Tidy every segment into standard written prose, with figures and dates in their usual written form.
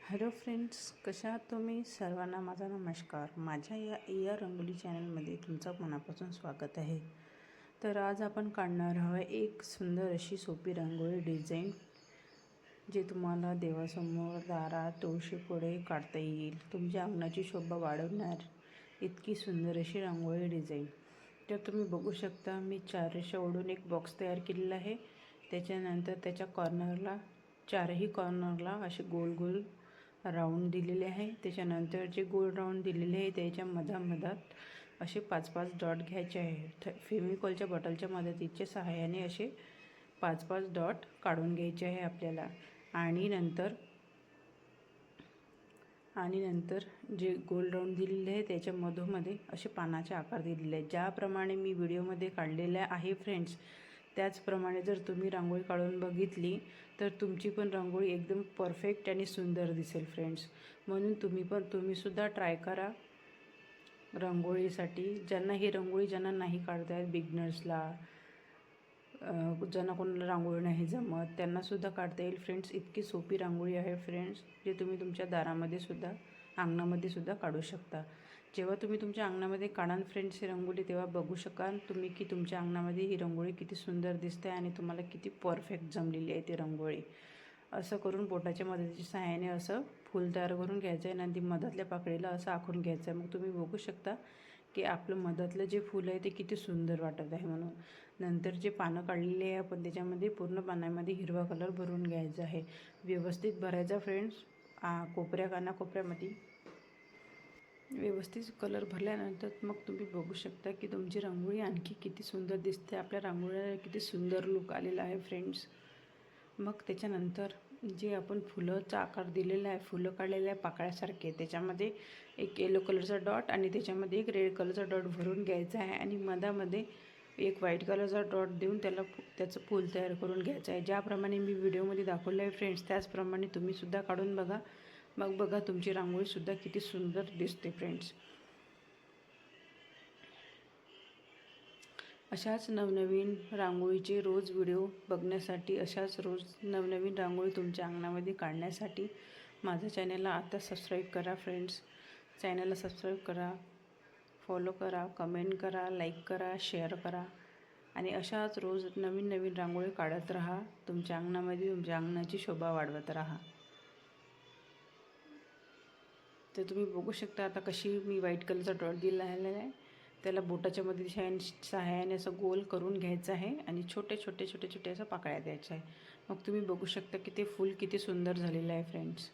Hello friends, कशा आहात तुम्ही? सर्वांना माझा नमस्कार. माझ्या या रंगोली चॅनलमध्ये तुमचं मनापासून स्वागत आहे. तर आज आपण काढणार आहोत एक सुंदर अशी सोपी रांगोळी डिझाईन, जे तुम्हाला देवासमोर, दारात, तुळशीपुढे काढता येईल. तुमच्या अंगणाची शोभा वाढवणार इतकी सुंदर अशी रांगोळी डिझाईन. तर तुम्ही बघू शकता, मी 4 रेषा ओढून एक बॉक्स तयार केलेला आहे. त्याच्यानंतर त्याच्या कॉर्नरला, चारही कॉर्नरला असे गोल गोल राऊंड दिलेले आहे. त्याच्यानंतर जे गोल राऊंड दिलेले आहे त्याच्या मधात असे 5-5 डॉट घ्यायचे आहे. फेविकॉलच्या बॉटलच्या मदतीच्या सहाय्याने असे 5-5 डॉट काढून घ्यायचे आहे आपल्याला. आणि नंतर जे गोल राऊंड दिलेले आहे त्याच्या मधोमध्ये असे पानाचे आकार दिलेले आहेत. ज्याप्रमाणे मी व्हिडिओमध्ये काढलेले आहे फ्रेंड्स, त्याचप्रमाणे जर तुम्ही रांगोळी काढून बघितली तर तुमची पण रांगोळी एकदम परफेक्ट आणि सुंदर दिसेल फ्रेंड्स. म्हणून तुम्हीसुद्धा ट्राय करा रांगोळीसाठी. ज्यांना नाही काढता येत, बिगनर्सला, ज्यांना कोणाला रांगोळी नाही जमत, त्यांनासुद्धा काढता येईल फ्रेंड्स. इतकी सोपी रांगोळी आहे फ्रेंड्स, जे तुम्ही तुमच्या दारामध्ये सुद्धा, अंगणामध्ये सुद्धा काढू शकता. जेव्हा तुम्ही तुमच्या अंगणामध्ये काढाल फ्रेंड्स ही रांगोळी, तेव्हा बघू शकाल तुम्ही की तुमच्या अंगणामध्ये ही रांगोळी किती सुंदर दिसते आणि तुम्हाला किती परफेक्ट जमलेली आहे ती रांगोळी. असं करून बोटाच्या मदतीच्या सहाय्याने असं फूल तयार करून घ्यायचं आहे आणि ती मधातल्या पाकळीला असं आखून घ्यायचं आहे. मग तुम्ही बघू शकता की आपलं मधातलं जे फूल आहे ते किती सुंदर वाटत आहे. म्हणून नंतर जे पानं काढलेली आहे आपण त्याच्यामध्ये पूर्ण पानामध्ये हिरवा कलर भरून घ्यायचा आहे. व्यवस्थित भरायचा फ्रेंड्स. कानाकोपऱ्यामध्ये व्यवस्थित कलर भरल्यानंतर मग तुम्ही बघू शकता की तुमची रांगोळी आणखी किती सुंदर दिसते. आपल्या रांगोळीला किती सुंदर लुक आलेला आहे फ्रेंड्स. मग त्याच्यानंतर जे आपण फुलाचा आकार दिलेला आहे, फुलं काढलेलं आहे पाकळ्यासारखे, त्याच्यामध्ये एक येलो कलरचा डॉट आणि त्याच्यामध्ये एक रेड कलरचा डॉट भरून घ्यायचा आहे आणि मधामध्ये एक व्हाईट कलरचा डॉट देऊन त्याचं फूल तयार करून घ्यायचं आहे. ज्याप्रमाणे मी व्हिडिओमध्ये दाखवलं आहे फ्रेंड्स, त्याचप्रमाणे तुम्हीसुद्धा काढून बघा. मग बघा तुमची रांगोळीसुद्धा किती सुंदर दिसते फ्रेंड्स. अशाच नवनवीन रांगोळीचे रोज व्हिडिओ बघण्यासाठी, अशाच रोज नवनवीन रांगोळी तुमच्या अंगणामध्ये काढण्यासाठी माझ्या चॅनलला आता सबस्क्राईब करा फ्रेंड्स. चॅनलला सबस्क्राईब करा, फॉलो करा, कमेंट करा, लाईक करा, शेअर करा आणि अशाच रोज नवीन नवीन रांगोळी काढत राहा. तुमच्या अंगणामध्ये तुमच्या अंगणाची शोभा वाढवत राहा. तर तुम्ही बघू शकता आता कशी मी व्हाईट कलरचा डॉट दिला आहे. त्याला बोटाच्या मध्ये सहाय्याने असं गोल करून घ्यायचं आहे आणि छोटे असं पाकळ्या द्यायच्या आहे. मग तुम्ही बघू शकता की ते फूल किती सुंदर झालेलं आहे फ्रेंड्स.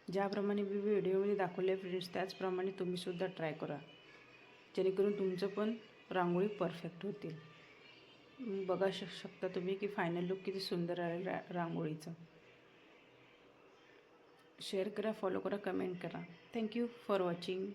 ज्याप्रमाणे मी व्हिडिओमध्ये दाखवले फ्रेंड्स, त्याचप्रमाणे तुम्हीसुद्धा ट्राय करा, जेणेकरून तुमचं पण रांगोळी परफेक्ट होतील. बघा शकता तुम्ही की फायनल लुक किती सुंदर आहे रांगोळीचं. शेअर करा, फॉलो करा, कमेंट करा. Thank you for watching.